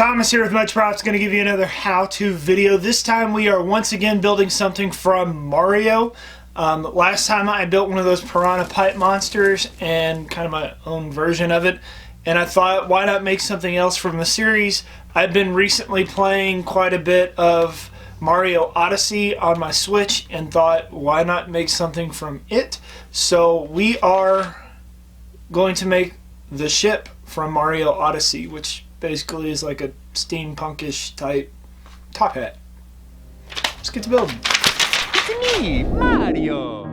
Thomas here with Much Props, going to give you another how-to video. This time we are once again building something from Mario. Last time I built one of those piranha pipe monsters and kind of my own version of it. And I thought, why not make something else from the series? I've been recently playing quite a bit of Mario Odyssey on my Switch and thought, why not make something from it? So we are going to make the ship from Mario Odyssey, which basically is like a steampunkish type top hat. Let's get to building. It's me, Mario!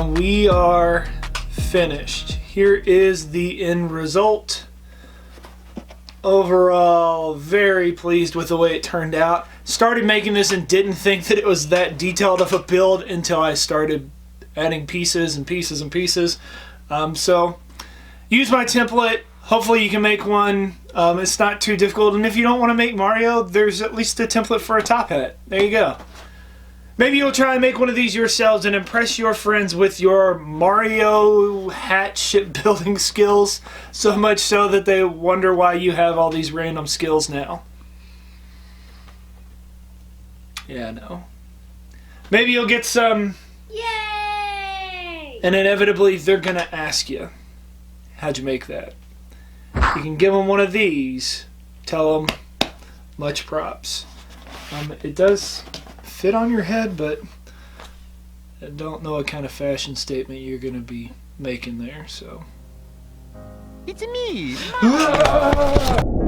And we are finished. Here is the end result. Overall, very pleased with the way it turned out. Started making this and didn't think that it was that detailed of a build until I started adding pieces and pieces and pieces. So use my template. Hopefully you can make one. It's not too difficult. And if you don't want to make Mario, there's at least a template for a top hat. There you go. Maybe you'll try and make one of these yourselves and impress your friends with your Mario hat shipbuilding skills, so much so that they wonder why you have all these random skills now. Yeah, I know. Maybe you'll get some... Yay! And inevitably they're going to ask you, how'd you make that? You can give them one of these. Tell them, much props. It does... fit on your head, but I don't know what kind of fashion statement you're going to be making there, so. It's me, Mario.